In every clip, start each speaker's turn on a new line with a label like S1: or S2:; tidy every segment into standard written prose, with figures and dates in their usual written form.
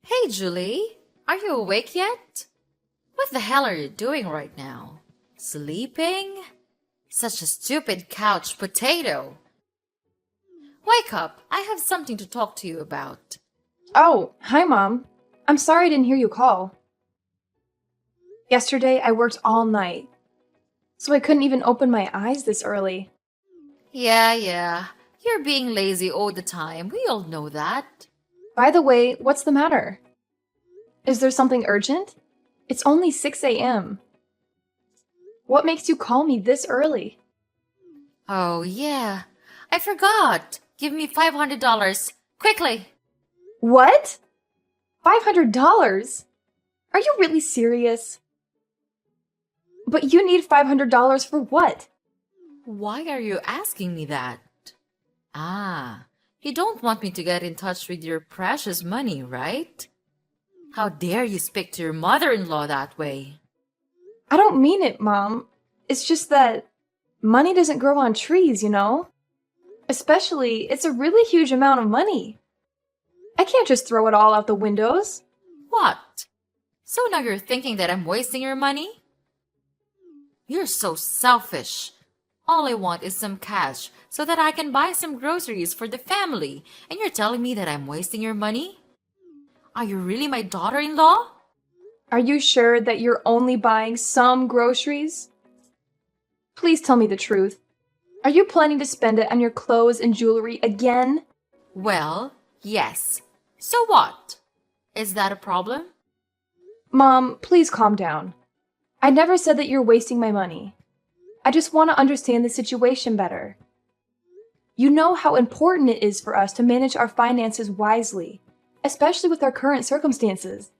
S1: Hey, Julie, are you awake yet? What the hell are you doing right now? Sleeping? Such a stupid couch potato. Wake up, I have something to talk to you about.
S2: Oh, hi, Mom. I'm sorry I didn't hear you call. Yesterday, I worked all night, so I couldn't even open my eyes this early.
S1: Yeah, you're being lazy all the time. We all know that.
S2: By the way, what's the matter? Is there something urgent? It's only 6 a.m. What makes you call me this early?
S1: Oh, yeah, I forgot. Give me $500. Quickly.
S2: What? $500? Are you really serious? But you need $500 for what?
S1: Why are you asking me that? Ah, you don't want me to get in touch with your precious money, right? How dare you speak to your mother-in-law that way?
S2: I don't mean it, Mom. It's just that money doesn't grow on trees, you know? Especially, it's a really huge amount of money. I can't just throw it all out the windows.
S1: What? So now you're thinking that I'm wasting your money? You're so selfish. All I want is some cash so that I can buy some groceries for the family, and you're telling me that I'm wasting your money? Are you really my daughter-in-law?
S2: Are you sure that you're only buying some groceries? Please tell me the truth. Are you planning to spend it on your clothes and jewelry again?
S1: Well, yes. So what? Is that a problem?
S2: Mom, please calm down. I never said that you're wasting my money. I just want to understand the situation better. You know how important it is for us to manage our finances wisely, especially with our current circumstances.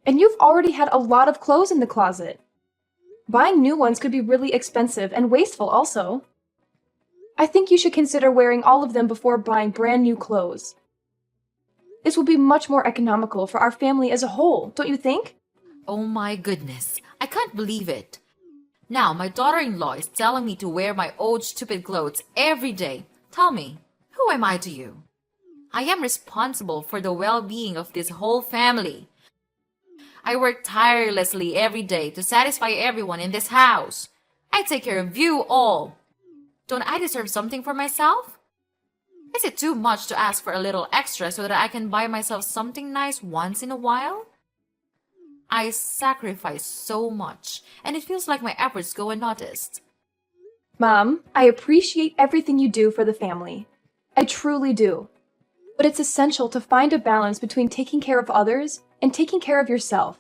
S2: And you've already had a lot of clothes in the closet. Buying new ones could be really expensive and wasteful also. I think you should consider wearing all of them before buying brand new clothes. This will be much more economical for our family as a whole, don't you think?
S1: Oh my goodness, I can't believe it. Now my daughter-in-law is telling me to wear my old stupid clothes every day. Tell me, who am I to you? I am responsible for the well-being of this whole family. I work tirelessly every day to satisfy everyone in this house. I take care of you all. Don't I deserve something for myself? Is it too much to ask for a little extra so that I can buy myself something nice once in a while? I sacrifice so much, and it feels like my efforts go unnoticed.
S2: Mom, I appreciate everything you do for the family. I truly do. But it's essential to find a balance between taking care of others and taking care of yourself.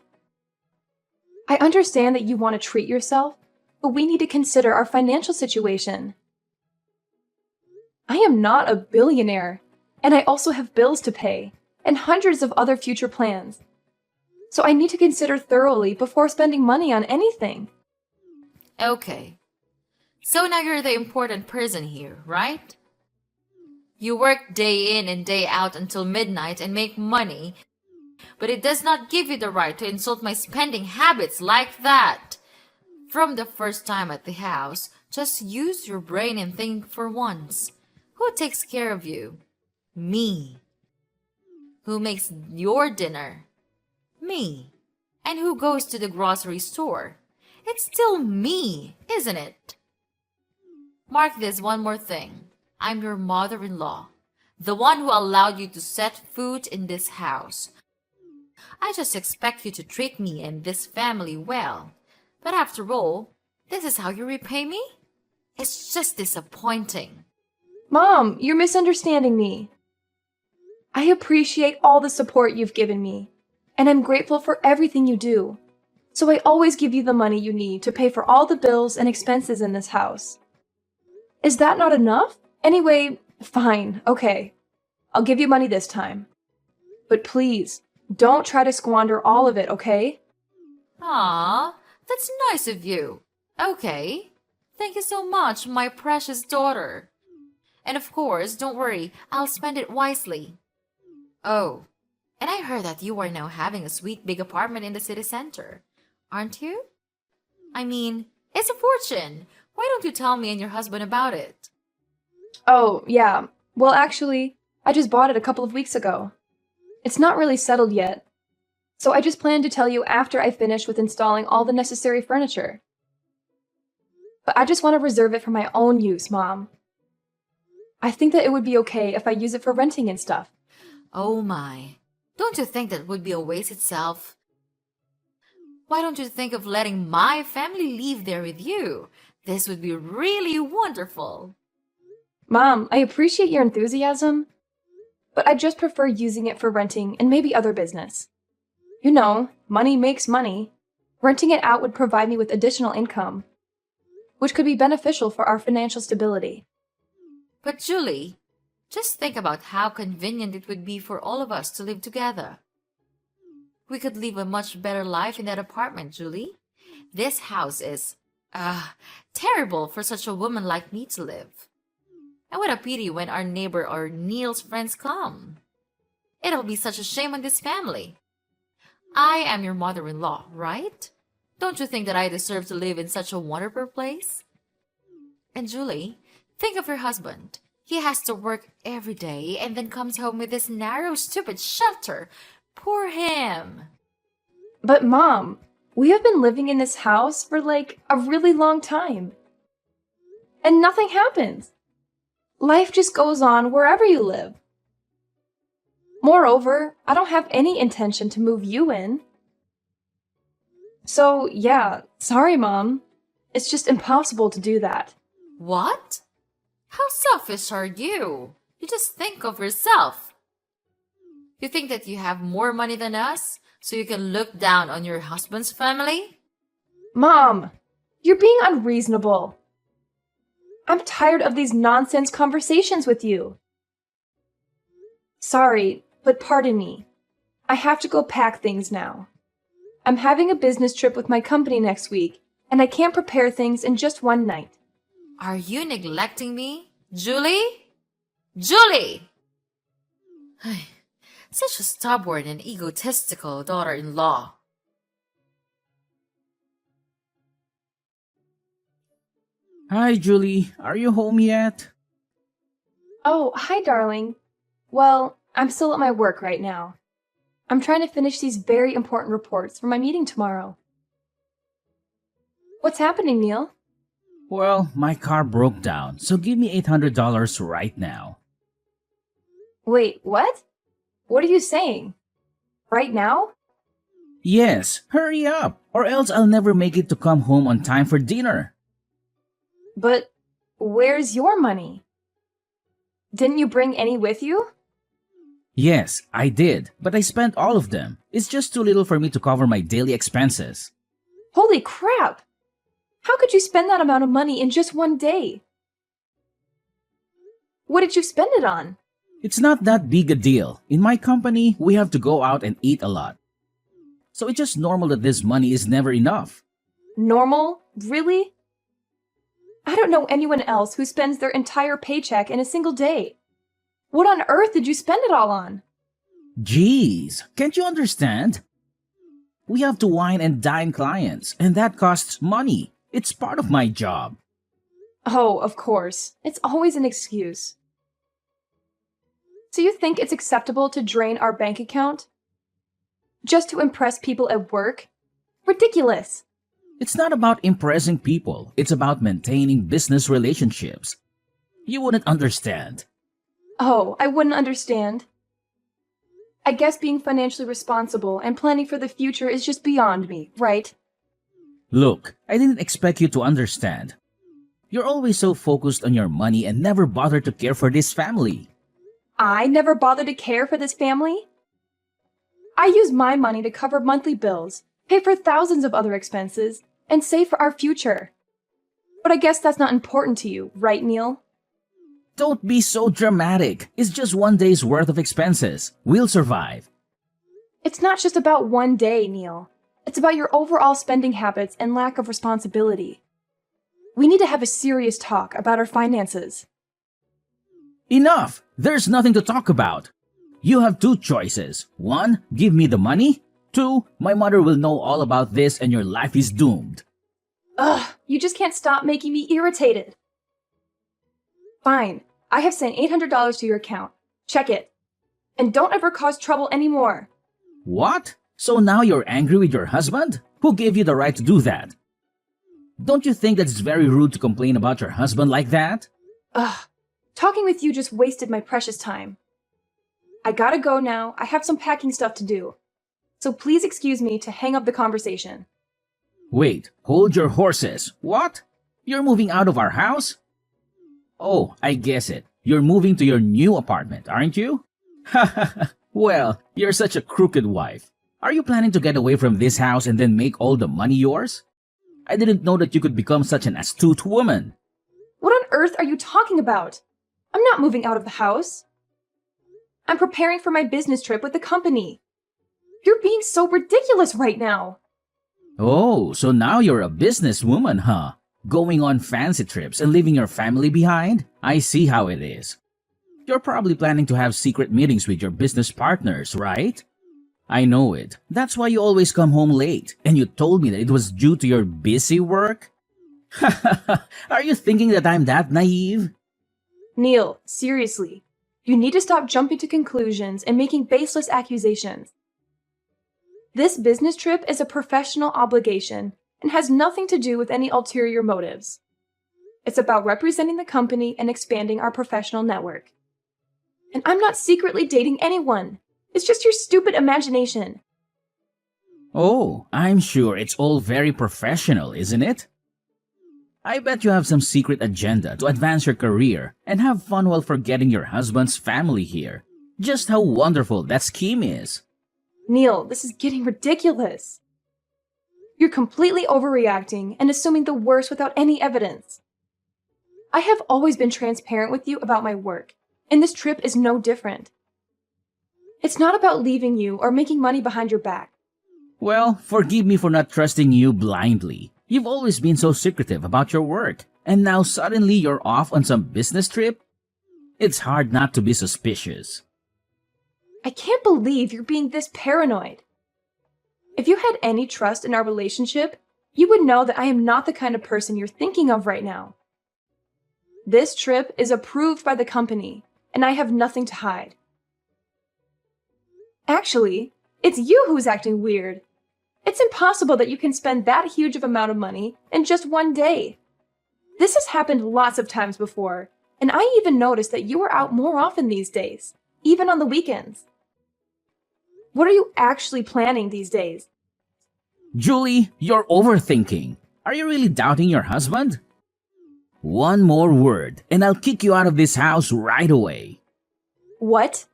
S2: I understand that you want to treat yourself, but we need to consider our financial situation. I am not a billionaire, and I also have bills to pay and hundreds of other future plans. So I need to consider thoroughly before spending money on anything.
S1: Okay, so now you're the important person here, right? You work day in and day out until midnight and make money, but it does not give you the right to insult my spending habits like that. From the first time at the house, just use your brain and think for once. Who takes care of you? Me. Who makes your dinner? Me. And who goes to the grocery store? It's still me, isn't it? Mark this one more thing. I'm your mother-in-law, the one who allowed you to set foot in this house. I just expect you to treat me and this family well. But after all, this is how you repay me? It's just disappointing.
S2: Mom, you're misunderstanding me. I appreciate all the support you've given me, and I'm grateful for everything you do. So I always give you the money you need to pay for all the bills and expenses in this house. Is that not enough? Anyway, fine, okay. I'll give you money this time. But please, don't try to squander all of it, okay?
S1: Ah, that's nice of you. Okay. Thank you so much, my precious daughter. And of course, don't worry, I'll spend it wisely. Oh, and I heard that you are now having a sweet big apartment in the city center, aren't you? I mean, it's a fortune. Why don't you tell me and your husband about it?
S2: Oh, yeah. Well, actually, I just bought it a couple of weeks ago. It's not really settled yet, so I just plan to tell you after I finish with installing all the necessary furniture. But I just want to reserve it for my own use, Mom. I think that it would be okay if I use it for renting and stuff.
S1: Oh my. Don't you think that would be a waste itself? Why don't you think of letting my family live there with you? This would be really wonderful.
S2: Mom, I appreciate your enthusiasm, but I just prefer using it for renting and maybe other business. You know, money makes money. Renting it out would provide me with additional income, which could be beneficial for our financial stability.
S1: But Julie, just think about how convenient it would be for all of us to live together. We could live a much better life in that apartment, Julie. This house is, terrible for such a woman like me to live. And what a pity when our neighbor or Neil's friends come. It'll be such a shame on this family. I am your mother-in-law, right? Don't you think that I deserve to live in such a wonderful place? And Julie, think of your husband. He has to work every day and then comes home with this narrow, stupid shelter. Poor him.
S2: But Mom, we have been living in this house for like a really long time. And nothing happens. Life just goes on wherever you live. Moreover, I don't have any intention to move you in. So, yeah, sorry, Mom. It's just impossible to do that.
S1: What? How selfish are you? You just think of yourself. You think that you have more money than us, so you can look down on your husband's family?
S2: Mom, you're being unreasonable. I'm tired of these nonsense conversations with you. Sorry, but pardon me. I have to go pack things now. I'm having a business trip with my company next week, and I can't prepare things in just one night.
S1: Are you neglecting me? Julie? Julie! Such a stubborn and egotistical daughter-in-law.
S3: Hi, Julie. Are you home yet?
S2: Oh, hi, darling. Well, I'm still at my work right now. I'm trying to finish these very important reports for my meeting tomorrow. What's happening, Neil?
S3: Well, my car broke down, so give me $800 right now.
S2: Wait, what? What are you saying? Right now?
S3: Yes, hurry up, or else I'll never make it to come home on time for dinner.
S2: But where's your money? Didn't you bring any with you?
S3: Yes, I did, but I spent all of them. It's just too little for me to cover my daily expenses.
S2: Holy crap! How could you spend that amount of money in just one day? What did you spend it on?
S3: It's not that big a deal. In my company, we have to go out and eat a lot. So it's just normal that this money is never enough.
S2: Normal? Really? I don't know anyone else who spends their entire paycheck in a single day. What on earth did you spend it all on?
S3: Jeez, can't you understand? We have to wine and dine clients, and that costs money. It's part of my job.
S2: Oh, of course. It's always an excuse. So you think it's acceptable to drain our bank account? Just to impress people at work? Ridiculous!
S3: It's not about impressing people. It's about maintaining business relationships. You wouldn't understand.
S2: Oh, I wouldn't understand. I guess being financially responsible and planning for the future is just beyond me, right?
S3: Look, I didn't expect you to understand. You're always so focused on your money and never bother to care for this family.
S2: I never bother to care for this family? I use my money to cover monthly bills, pay for thousands of other expenses, and save for our future. But I guess that's not important to you, right, Neil?
S3: Don't be so dramatic. It's just one day's worth of expenses. We'll survive.
S2: It's not just about one day, Neil. It's about your overall spending habits and lack of responsibility. We need to have a serious talk about our finances.
S3: Enough! There's nothing to talk about. You have two choices. One, give me the money. Two, my mother will know all about this and your life is doomed.
S2: Ugh, you just can't stop making me irritated. Fine, I have sent $800 to your account. Check it. And don't ever cause trouble anymore.
S3: What? So now you're angry with your husband? Who gave you the right to do that? Don't you think that it's very rude to complain about your husband like that?
S2: Ugh. Talking with you just wasted my precious time. I gotta go now. I have some packing stuff to do. So please excuse me to hang up the conversation.
S3: Wait, hold your horses. What? You're moving out of our house? Oh, I guess it. You're moving to your new apartment, aren't you? Well, you're such a crooked wife. Are you planning to get away from this house and then make all the money yours? I didn't know that you could become such an astute woman.
S2: What on earth are you talking about? I'm not moving out of the house. I'm preparing for my business trip with the company. You're being so ridiculous right now.
S3: Oh, so now you're a businesswoman, huh? Going on fancy trips and leaving your family behind? I see how it is. You're probably planning to have secret meetings with your business partners, right? I know it. That's why you always come home late. And you told me that it was due to your busy work? Are you thinking that I'm that naive?
S2: Neil, seriously. You need to stop jumping to conclusions and making baseless accusations. This business trip is a professional obligation and has nothing to do with any ulterior motives. It's about representing the company and expanding our professional network. And I'm not secretly dating anyone. It's just your stupid imagination.
S3: Oh, I'm sure it's all very professional, isn't it? I bet you have some secret agenda to advance your career and have fun while forgetting your husband's family here. Just how wonderful that scheme is.
S2: Neil, this is getting ridiculous. You're completely overreacting and assuming the worst without any evidence. I have always been transparent with you about my work, and this trip is no different. It's not about leaving you or making money behind your back.
S3: Well, forgive me for not trusting you blindly. You've always been so secretive about your work, and now suddenly you're off on some business trip? It's hard not to be suspicious.
S2: I can't believe you're being this paranoid. If you had any trust in our relationship, you would know that I am not the kind of person you're thinking of right now. This trip is approved by the company, and I have nothing to hide. Actually, it's you who's acting weird. It's impossible that you can spend that huge of amount of money in just one day. This has happened lots of times before, and I even noticed that you are out more often these days, even on the weekends. What are you actually planning these days?
S3: Julie, you're overthinking. Are you really doubting your husband? One more word, and I'll kick you out of this house right away.
S2: What?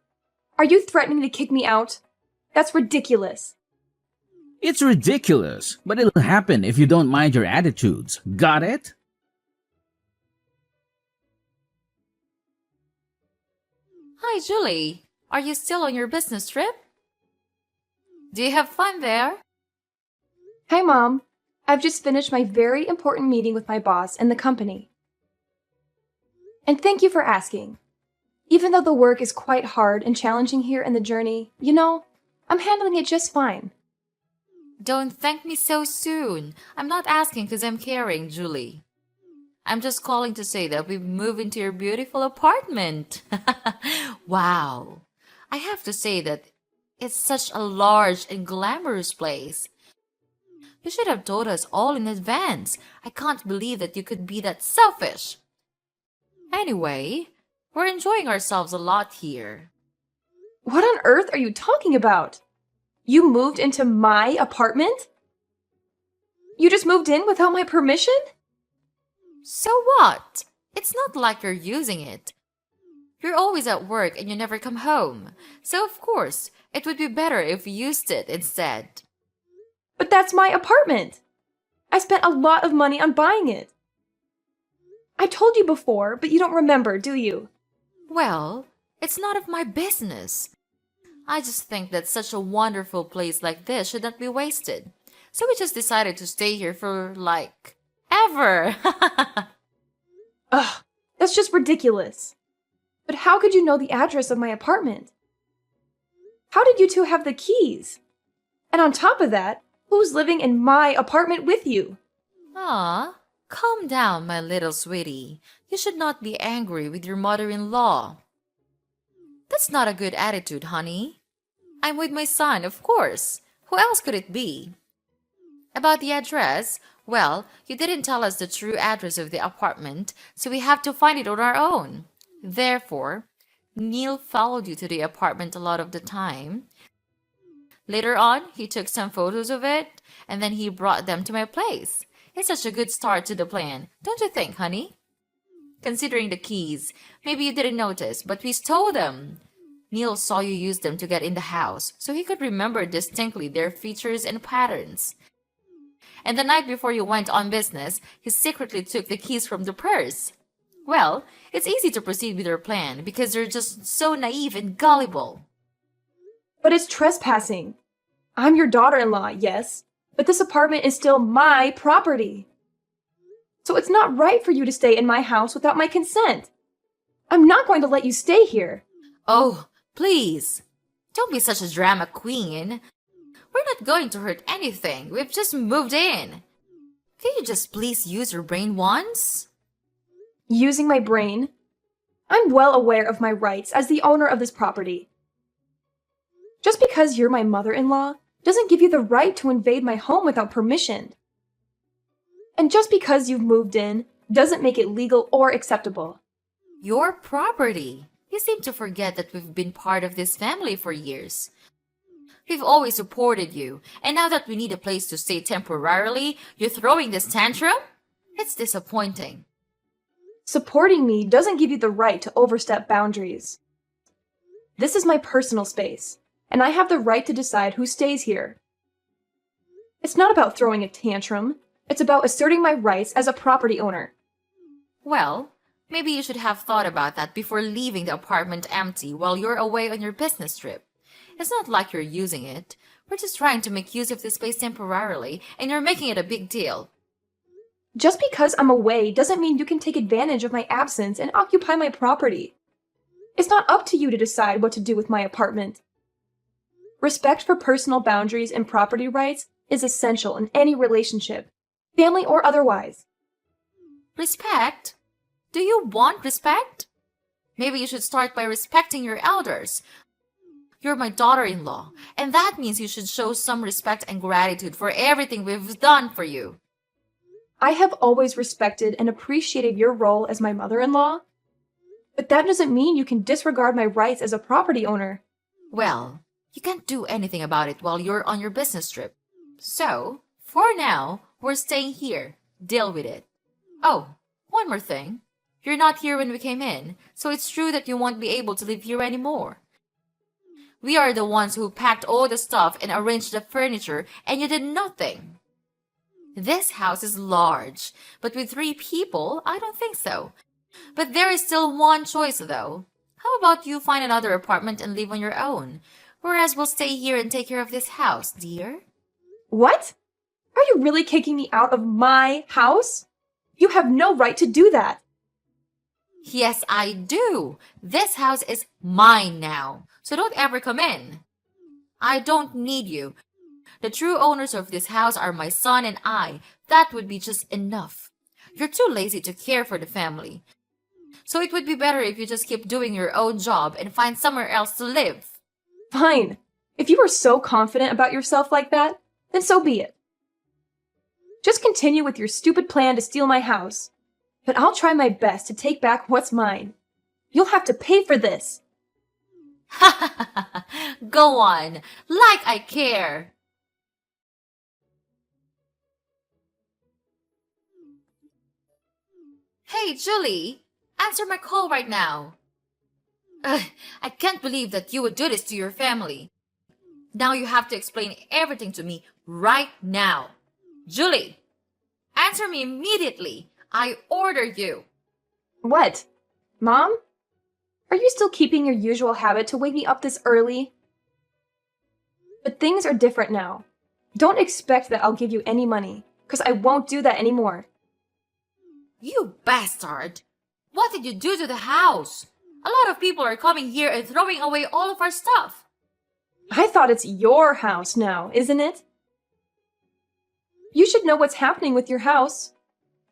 S2: Are you threatening to kick me out? That's ridiculous.
S3: It's ridiculous, but it'll happen if you don't mind your attitudes. Got it?
S1: Hi, Julie. Are you still on your business trip? Do you have fun there?
S2: Hi, Mom. I've just finished my very important meeting with my boss and the company. And thank you for asking. Even though the work is quite hard and challenging here in the journey, I'm handling it just fine.
S1: Don't thank me so soon. I'm not asking because I'm caring, Julie. I'm just calling to say that we've moved into your beautiful apartment. Wow. I have to say that it's such a large and glamorous place. You should have told us all in advance. I can't believe that you could be that selfish. Anyway, we're enjoying ourselves a lot here.
S2: What on earth are you talking about? You moved into my apartment? You just moved in without my permission?
S1: So what? It's not like you're using it. You're always at work and you never come home. So of course, it would be better if you used it instead.
S2: But that's my apartment. I spent a lot of money on buying it. I told you before, but you don't remember, do you?
S1: Well, it's none of my business. I just think that such a wonderful place like this should not be wasted. So we just decided to stay here for, ever.
S2: Ugh, that's just ridiculous. But how could you know the address of my apartment? How did you two have the keys? And on top of that, who's living in my apartment with you?
S1: Aw, calm down, my little sweetie. You should not be angry with your mother-in-law. That's not a good attitude, honey. I'm with my son, of course. Who else could it be? About the address, well, you didn't tell us the true address of the apartment, so we have to find it on our own. Therefore, Neil followed you to the apartment a lot of the time. Later on, he took some photos of it, and then he brought them to my place. It's such a good start to the plan, don't you think, honey? Considering the keys, maybe you didn't notice, but we stole them. Neil saw you use them to get in the house, so he could remember distinctly their features and patterns. And the night before you went on business, he secretly took the keys from the purse. Well, it's easy to proceed with your plan because you're just so naive and gullible.
S2: But it's trespassing. I'm your daughter-in-law, yes, but this apartment is still my property. So it's not right for you to stay in my house without my consent. I'm not going to let you stay here.
S1: Oh, please. Don't be such a drama queen. We're not going to hurt anything. We've just moved in. Can you just please use your brain once?
S2: Using my brain? I'm well aware of my rights as the owner of this property. Just because you're my mother-in-law doesn't give you the right to invade my home without permission. And just because you've moved in doesn't make it legal or acceptable.
S1: Your property. You seem to forget that we've been part of this family for years. We've always supported you, and now that we need a place to stay temporarily, you're throwing this tantrum? It's disappointing.
S2: Supporting me doesn't give you the right to overstep boundaries. This is my personal space, and I have the right to decide who stays here. It's not about throwing a tantrum. It's about asserting my rights as a property owner.
S1: Well, maybe you should have thought about that before leaving the apartment empty while you're away on your business trip. It's not like you're using it. We're just trying to make use of this space temporarily, and you're making it a big deal.
S2: Just because I'm away doesn't mean you can take advantage of my absence and occupy my property. It's not up to you to decide what to do with my apartment. Respect for personal boundaries and property rights is essential in any relationship, family or otherwise.
S1: Respect? Do you want respect? Maybe you should start by respecting your elders. You're my daughter-in-law, and that means you should show some respect and gratitude for everything we've done for you.
S2: I have always respected and appreciated your role as my mother-in-law, but that doesn't mean you can disregard my rights as a property owner.
S1: Well, you can't do anything about it while you're on your business trip. So, for now, we're staying here. Deal with it. Oh, one more thing. You're not here when we came in, so it's true that you won't be able to live here anymore. We are the ones who packed all the stuff and arranged the furniture, and you did nothing. This house is large, but with 3 people, I don't think so. But there is still one choice, though. How about you find another apartment and live on your own? Whereas we'll stay here and take care of this house, dear.
S2: What? Are you really kicking me out of my house? You have no right to do that.
S1: Yes, I do. This house is mine now, so don't ever come in. I don't need you. The true owners of this house are my son and I. That would be just enough. You're too lazy to care for the family. So it would be better if you just keep doing your own job and find somewhere else to live.
S2: Fine. If you are so confident about yourself like that, then so be it. Just continue with your stupid plan to steal my house. But I'll try my best to take back what's mine. You'll have to pay for this.
S1: Ha ha ha! Go on, like I care. Hey, Julie, answer my call right now. I can't believe that you would do this to your family. Now you have to explain everything to me right now. Julie, answer me immediately. I order you.
S2: What? Mom? Are you still keeping your usual habit to wake me up this early? But things are different now. Don't expect that I'll give you any money, because I won't do that anymore.
S1: You bastard! What did you do to the house? A lot of people are coming here and throwing away all of our stuff.
S2: I thought it's your house now, isn't it? You should know what's happening with your house.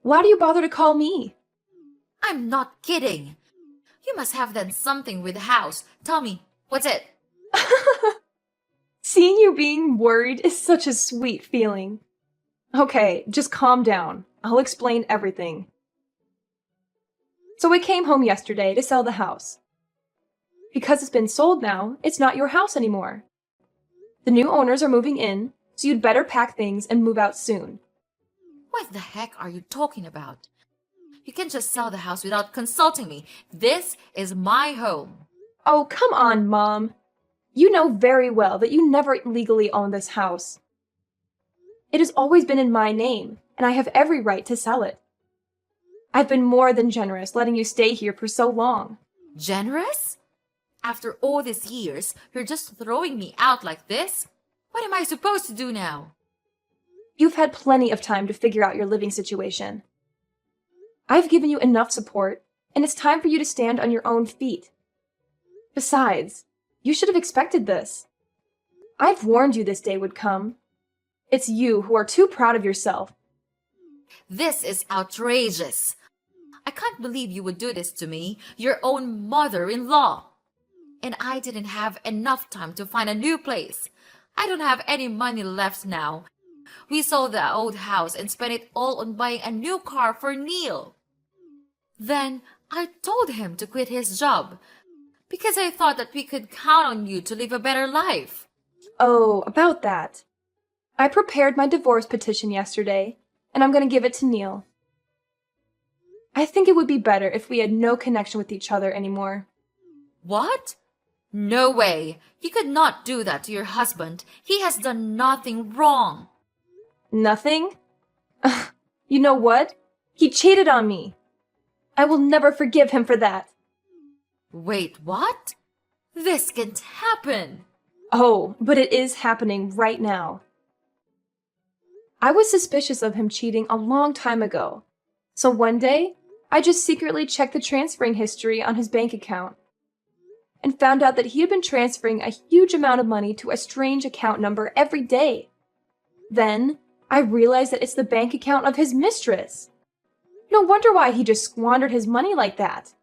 S2: Why do you bother to call me?
S1: I'm not kidding. You must have done something with the house. Tell me, what's it?
S2: Seeing you being worried is such a sweet feeling. Okay, just calm down. I'll explain everything. So I came home yesterday to sell the house. Because it's been sold now, it's not your house anymore. The new owners are moving in, so you'd better pack things and move out soon.
S1: What the heck are you talking about? You can't just sell the house without consulting me. This is my home.
S2: Oh, come on, Mom. You know very well that you never legally own this house. It has always been in my name, and I have every right to sell it. I've been more than generous letting you stay here for so long.
S1: Generous? After all these years, you're just throwing me out like this? What am I supposed to do now?
S2: You've had plenty of time to figure out your living situation. I've given you enough support, and it's time for you to stand on your own feet. Besides, you should have expected this. I've warned you this day would come. It's you who are too proud of yourself.
S1: This is outrageous. I can't believe you would do this to me, your own mother-in-law. And I didn't have enough time to find a new place. I don't have any money left now. We sold the old house and spent it all on buying a new car for Neil. Then I told him to quit his job because I thought that we could count on you to live a better life.
S2: Oh, about that. I prepared my divorce petition yesterday, and I'm going to give it to Neil. I think it would be better if we had no connection with each other anymore.
S1: What? No way. You could not do that to your husband. He has done nothing wrong.
S2: Nothing? You know what? He cheated on me. I will never forgive him for that.
S1: Wait, what? This can't happen.
S2: Oh, but it is happening right now. I was suspicious of him cheating a long time ago. So one day, I just secretly checked the transferring history on his bank account and found out that he had been transferring a huge amount of money to a strange account number every day. Then, I realized that it's the bank account of his mistress. No wonder why he just squandered his money like that.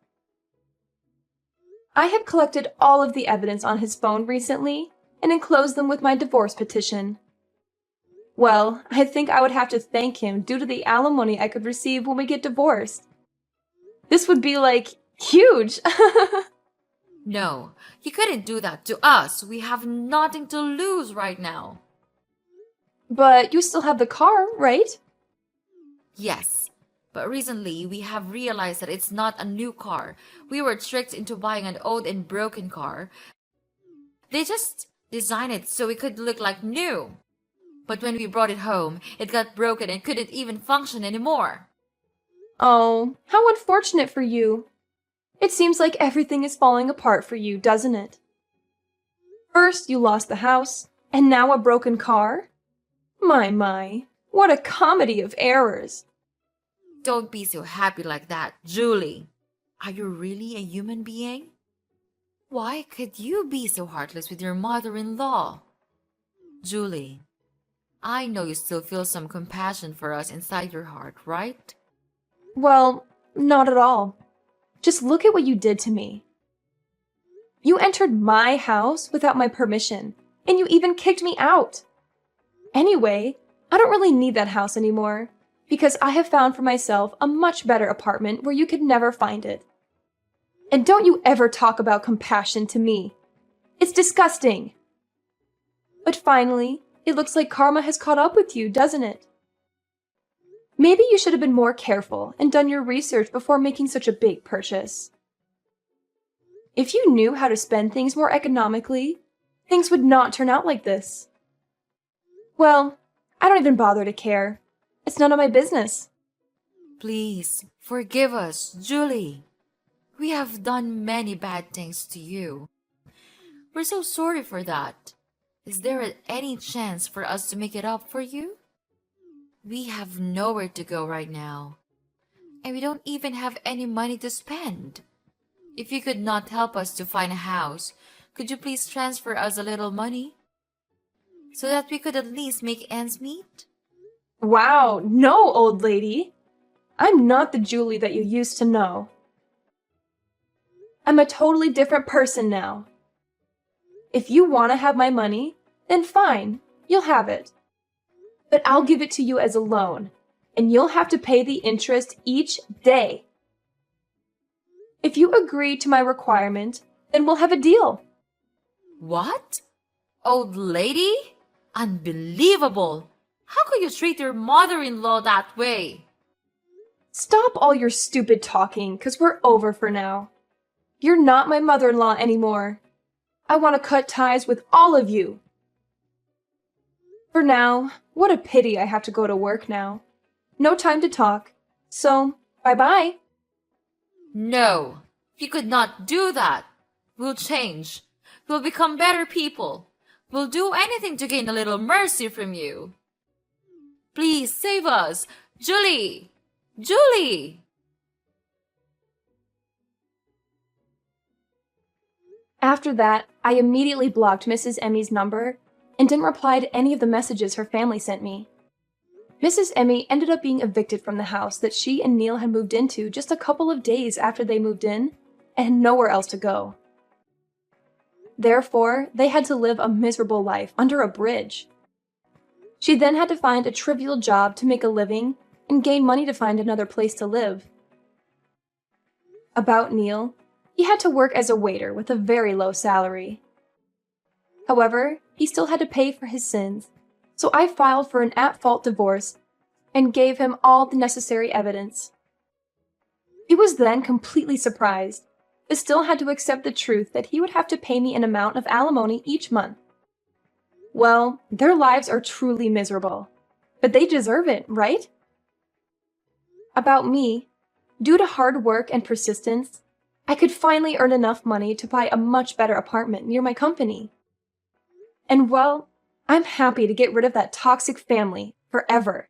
S2: I have collected all of the evidence on his phone recently and enclosed them with my divorce petition. Well, I think I would have to thank him due to the alimony I could receive when we get divorced. This would be, huge!
S1: No, you couldn't do that to us. We have nothing to lose right now.
S2: But you still have the car, right?
S1: Yes, but recently we have realized that it's not a new car. We were tricked into buying an old and broken car. They just designed it so it could look like new. But when we brought it home, it got broken and couldn't even function anymore.
S2: Oh, how unfortunate for you. It seems like everything is falling apart for you, doesn't it? First you lost the house, and now a broken car? My, what a comedy of errors.
S1: Don't be so happy like that, Julie. Are you really a human being? Why could you be so heartless with your mother-in-law? Julie, I know you still feel some compassion for us inside your heart, right?
S2: Well, not at all. Just look at what you did to me. You entered my house without my permission, and you even kicked me out. Anyway, I don't really need that house anymore, because I have found for myself a much better apartment where you could never find it. And don't you ever talk about compassion to me. It's disgusting. But finally, it looks like karma has caught up with you, doesn't it? Maybe you should have been more careful and done your research before making such a big purchase. If you knew how to spend things more economically, things would not turn out like this. Well, I don't even bother to care. It's none of my business.
S1: Please, forgive us, Julie. We have done many bad things to you. We're so sorry for that. Is there any chance for us to make it up for you? We have nowhere to go right now, and we don't even have any money to spend. If you could not help us to find a house, could you please transfer us a little money so that we could at least make ends meet?
S2: Wow, no, old lady. I'm not the Julie that you used to know. I'm a totally different person now. If you want to have my money, then fine, you'll have it. But I'll give it to you as a loan, and you'll have to pay the interest each day. If you agree to my requirement, then we'll have a deal.
S1: What? Old lady? Unbelievable! How could you treat your mother-in-law that way?
S2: Stop all your stupid talking, 'cause we're over for now. You're not my mother-in-law anymore. I want to cut ties with all of you. For now, what a pity I have to go to work now. No time to talk, so bye-bye.
S1: No, you could not do that. We'll change. We'll become better people. We'll do anything to gain a little mercy from you. Please save us. Julie! Julie!
S2: After that, I immediately blocked Mrs. Emmy's number and didn't reply to any of the messages her family sent me. Mrs. Emmy ended up being evicted from the house that she and Neil had moved into just a couple of days after they moved in and had nowhere else to go. Therefore, they had to live a miserable life under a bridge. She then had to find a trivial job to make a living and gain money to find another place to live. About Neil, he had to work as a waiter with a very low salary. However, he still had to pay for his sins, so I filed for an at-fault divorce and gave him all the necessary evidence. He was then completely surprised, but still had to accept the truth that he would have to pay me an amount of alimony each month. Well, their lives are truly miserable, but they deserve it, right? About me, due to hard work and persistence, I could finally earn enough money to buy a much better apartment near my company. And well, I'm happy to get rid of that toxic family forever.